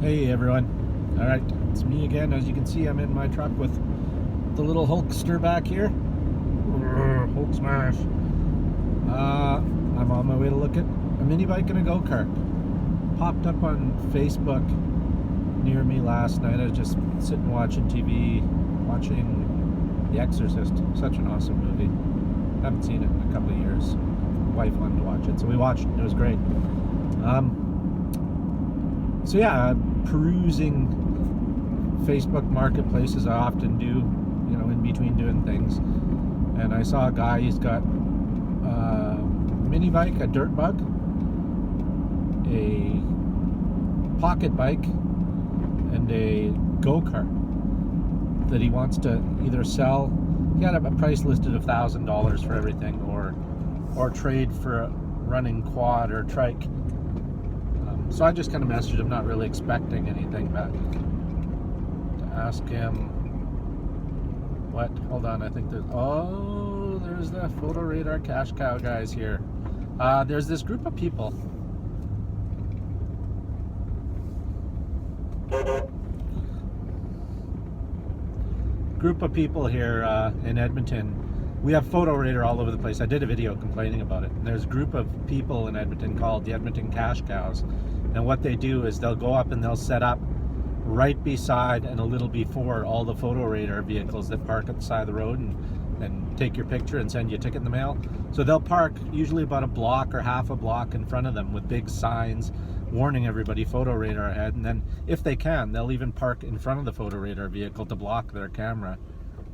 Hey everyone. Alright, it's me again. As you can see, I'm in my truck with the little Hulkster back here. Hulk smash. I'm on my way to look at a mini bike and a Go Kart. Popped up on Facebook near me last night. I was just sitting watching TV, watching The Exorcist. Such an awesome movie. Haven't seen it in a couple of years. Wife wanted to watch it, so we watched it. It was great. So yeah, perusing Facebook Marketplace as I often do, you know, in between doing things. And I saw a guy, he's got a mini bike, a dirt bug, a pocket bike, and a Go Kart that he wants to either sell. He had a price listed of $1,000 for everything, or trade for a running quad or trike. So I just kind of messaged him, not really expecting anything back, to ask him what. Hold on, I think there's the Photo Radar Cash Cow guys here. There's this group of people. Here in Edmonton. We have Photo Radar all over the place. I did a video complaining about it. And there's a group of people in Edmonton called the Edmonton Cash Cows. And what they do is they'll go up and they'll set up right beside and a little before all the Photo Radar vehicles that park at the side of the road and take your picture and send you a ticket in the mail. So they'll park usually about a block or half a block in front of them with big signs warning everybody Photo Radar ahead. And then if they can, they'll even park in front of the Photo Radar vehicle to block their camera,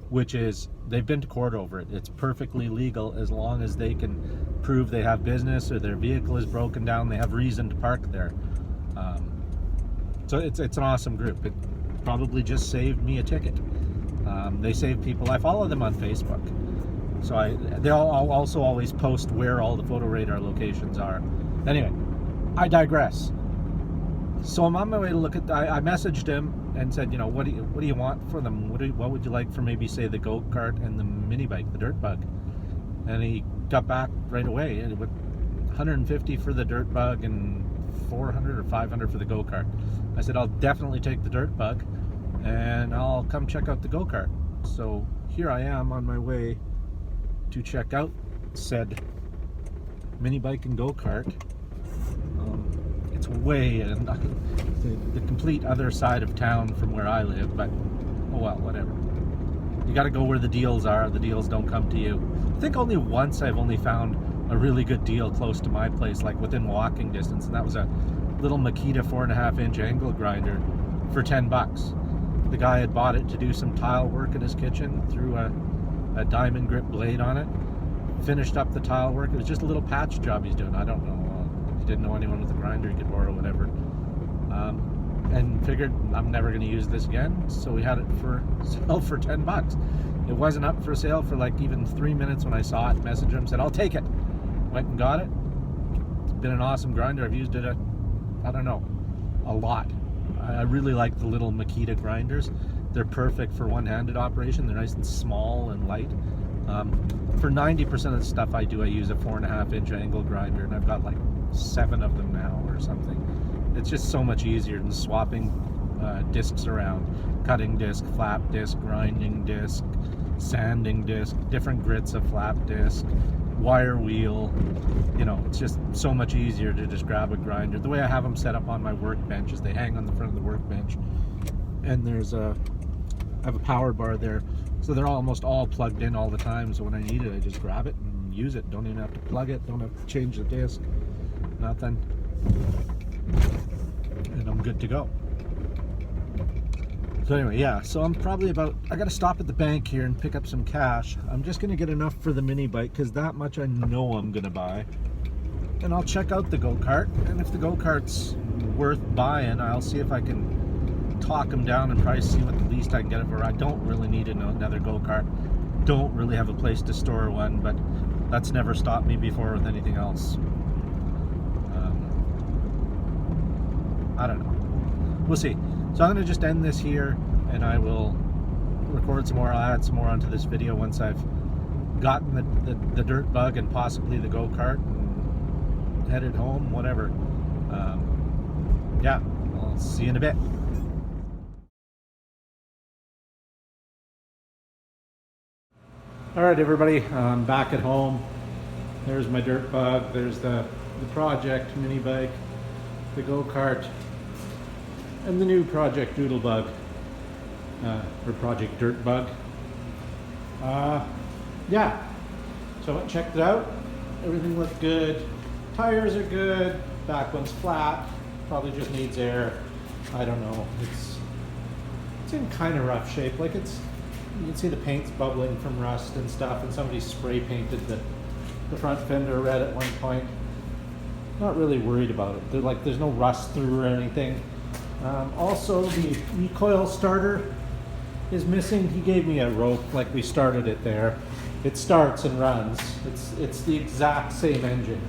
which is, they've been to court over it. It's perfectly legal as long as they can prove they have business or their vehicle is broken down, they have reason to park there. So it's an awesome group. It probably just saved me a ticket. They save people. I follow them on Facebook. So they all also always post where all the Photo Radar locations are. Anyway, I digress. So I'm on my way to look at. I messaged him and said, you know, what do you want for them? What would you like for maybe say the Go Kart and the mini bike, the dirt bug? And he got back right away. And it would $150 for the dirt bug and $400 or $500 for the Go Kart. I said I'll definitely take the dirt bug, and I'll come check out the Go Kart. So here I am on my way to check out said mini bike and Go Kart. It's way in the complete other side of town from where I live, but oh well, whatever. You got to go where the deals are. The deals don't come to you. I think only once I've only found a really good deal close to my place, like within walking distance, and that was a little Makita 4.5-inch angle grinder for $10. The guy had bought it to do some tile work in his kitchen, threw a diamond grip blade on it, finished up the tile work. It was just a little patch job he's doing. I don't know. He didn't know anyone with a grinder he could borrow, whatever. And figured I'm never going to use this again, so we had it for sale for $10. It wasn't up for sale for like even 3 minutes when I saw it. Messaged him, said I'll take it. Went and got it. It's been an awesome grinder. I've used it I don't know, a lot. I really like the little Makita grinders. They're perfect for one-handed operation. They're nice and small and light. For 90% of the stuff I do, I use a 4.5-inch angle grinder, and I've got like 7 of them now or something. It's just so much easier than swapping discs around. Cutting disc, flap disc, grinding disc, sanding disc, different grits of flap disc, wire wheel. You know, it's just so much easier to just grab a grinder. The way I have them set up on my workbench is they hang on the front of the workbench, and I have a power bar there, so they're almost all plugged in all the time. So when I need it, I just grab it and use it. Don't even have to plug it, don't have to change the disc, nothing, and I'm good to go. So anyway, yeah, so I'm probably I gotta stop at the bank here and pick up some cash. I'm just gonna get enough for the mini bike, because that much I know I'm gonna buy. And I'll check out the Go Kart, and if the Go Kart's worth buying, I'll see if I can talk them down and price, see what the least I can get it for. I don't really need another Go Kart. Don't really have a place to store one, but that's never stopped me before with anything else. I don't know. We'll see. So I'm going to just end this here, and I will record some more. I'll add some more onto this video once I've gotten the dirt bug and possibly the Go Kart and headed home, whatever. Yeah, I'll See you in a bit. All right, everybody, I'm back at home. There's my dirt bug. There's the project mini bike, the Go Kart, and the new project Doodle bug, or project dirt bug. Yeah, so I checked it out. Everything looked good. Tires are good. Back one's flat. Probably just needs air. I don't know. It's in kind of rough shape. Like you can see the paint's bubbling from rust and stuff, and somebody spray painted the front fender red at one point. Not really worried about it. There's no rust through or anything. Also, the recoil starter is missing. He gave me a rope, like we started it there. It starts and runs. It's the exact same engine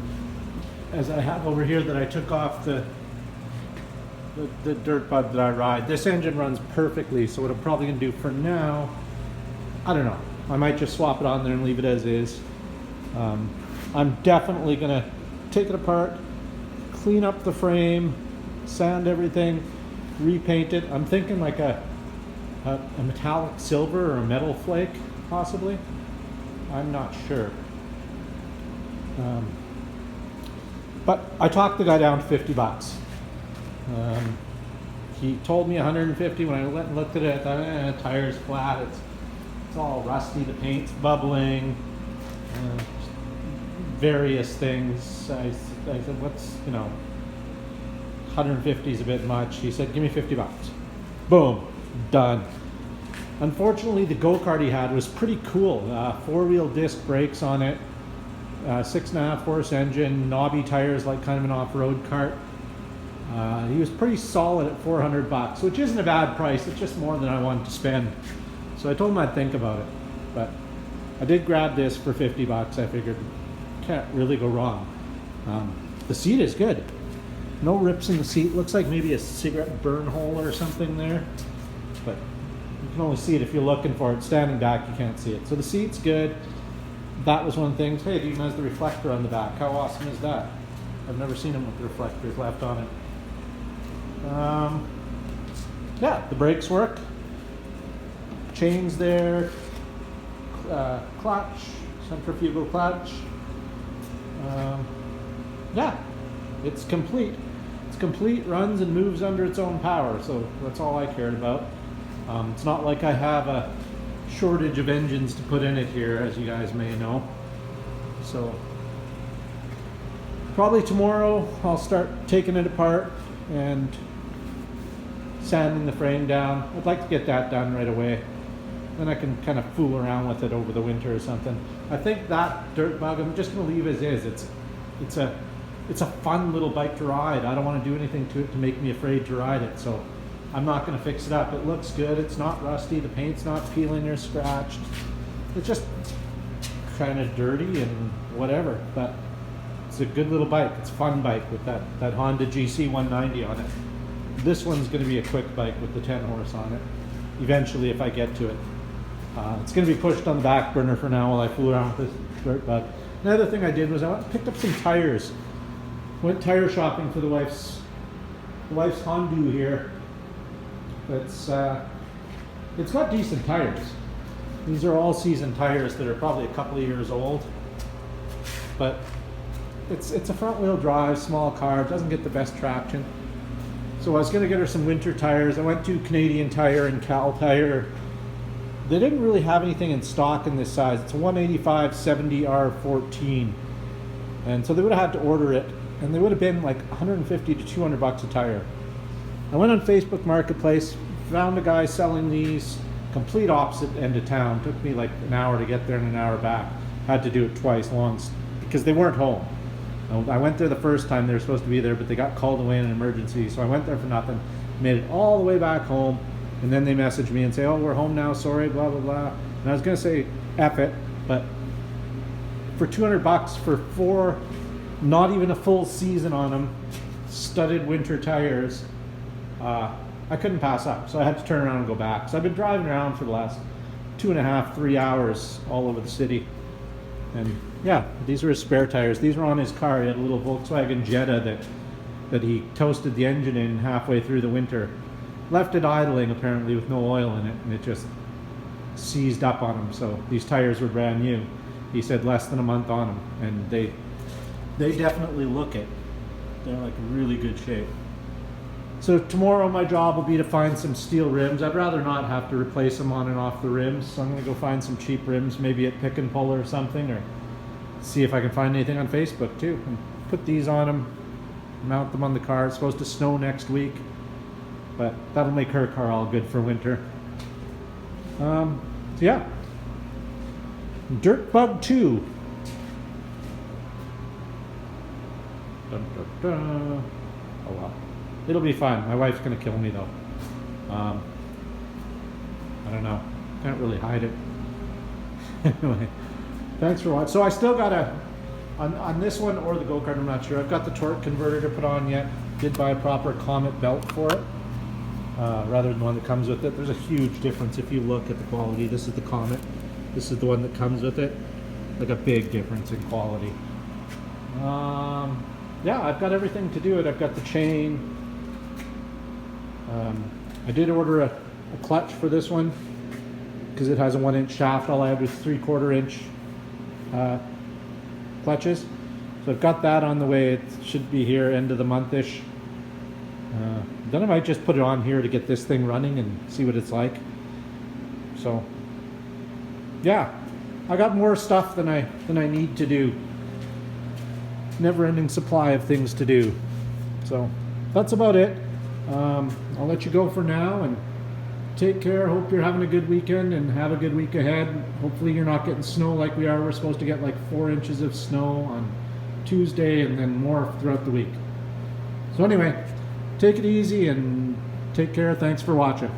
as I have over here that I took off the dirt bug that I ride. This engine runs perfectly, so what I'm probably gonna do for now, I don't know. I might just swap it on there and leave it as is. I'm definitely gonna take it apart, clean up the frame, sand everything, repaint it. I'm thinking like a metallic silver or a metal flake, possibly. I'm not sure. But I talked the guy down to 50 bucks. He told me 150. When I went and looked at it, I thought, tire's flat, it's all rusty, the paint's bubbling, various things. I said, what's, 150 is a bit much. He said, give me 50 bucks. Boom, done. Unfortunately, the Go Kart he had was pretty cool. 4-wheel disc brakes on it, 6.5 horse engine, knobby tires like kind of an off-road kart. He was pretty solid at 400 bucks, which isn't a bad price. It's just more than I wanted to spend. So I told him I'd think about it. But I did grab this for 50 bucks. I figured can't really go wrong. The seat is good. No rips in the seat. Looks like maybe a cigarette burn hole or something there. But you can only see it if you're looking for it. Standing back, you can't see it. So the seat's good. That was one of the things. Hey, it even has the reflector on the back. How awesome is that? I've never seen them with the reflectors left on it. Yeah, the brakes work. Chains there. Clutch. Centrifugal clutch. Yeah, it's complete. It's complete, runs and moves under its own power, so that's all I cared about. It's not like I have a shortage of engines to put in it here, as you guys may know. So probably tomorrow I'll start taking it apart and sanding the frame down. I'd like to get that done right away. Then I can kind of fool around with it over the winter or something. I think that dirt bug I'm just going to leave as is. It's a fun little bike to ride. I don't want to do anything to it to make me afraid to ride it, so I'm not going to fix it up. It looks good. It's not rusty. The paint's not peeling or scratched. It's just kind of dirty and whatever, but it's a good little bike. It's a fun bike with that Honda GC 190 on it. This one's going to be a quick bike with the 10 horse on it, eventually if I get to it. It's going to be pushed on the back burner for now while I fool around with this dirt bug. Another thing I did was I picked up some tires. Went tire shopping for the wife's Honda here. It's got decent tires. These are all season tires that are probably a couple of years old. But it's a front wheel drive, small car, doesn't get the best traction. So I was going to get her some winter tires. I went to Canadian Tire and Cal Tire. They didn't really have anything in stock in this size. It's a 185/70R14. And so they would have had to order it, and they would have been like 150 to 200 bucks a tire. I went on Facebook Marketplace, found a guy selling these, complete opposite end of town. Took me like an hour to get there and an hour back. Had to do it twice because they weren't home. I went there the first time they were supposed to be there, but they got called away in an emergency, so I went there for nothing, made it all the way back home, and then they messaged me and say, oh, we're home now, sorry, blah, blah, blah. And I was going to say, F it, but for 200 bucks for 4, not even a full season on them, studded winter tires, I couldn't pass up, so I had to turn around and go back. So I've been driving around for the last 2.5, 3 hours all over the city. And yeah, these were his spare tires. These were on his car. He had a little Volkswagen Jetta that that he toasted the engine in halfway through the winter. Left it idling apparently with no oil in it, and it just seized up on him. So these tires were brand new. He said less than a month on them, and they definitely look it. They're like really good shape. So tomorrow my job will be to find some steel rims. I'd rather not have to replace them on and off the rims, so I'm gonna go find some cheap rims, maybe at Pick and Pull or something, or see if I can find anything on Facebook too, and put these on them, mount them on the car. It's supposed to snow next week, but that'll make her car all good for winter. So yeah, Dirt Bug 2. Dun, dun, dun. Oh well, it'll be fun. My wife's gonna kill me though. I don't know, can't really hide it. Anyway, thanks for watching. So I still got on this one or the Go Kart, I'm not sure. I've got the torque converter to put on yet. Did buy a proper Comet belt for it, rather than the one that comes with it. There's a huge difference if you look at the quality. This is the Comet. This is the one that comes with it. Like a big difference in quality. Yeah, I've got everything to do it. I've got the chain. I did order a clutch for this one because it has a 1-inch shaft. All I have is 3/4 inch clutches. So I've got that on the way. It should be here end of the month-ish. Then I might just put it on here to get this thing running and see what it's like. So yeah, I got more stuff than I need to do. Never-ending supply of things to do. So that's about it. I'll let you go for now and take care. Hope you're having a good weekend and have a good week ahead. Hopefully you're not getting snow like we are. We're supposed to get like 4 inches of snow on Tuesday and then more throughout the week. So anyway, take it easy and take care. Thanks for watching.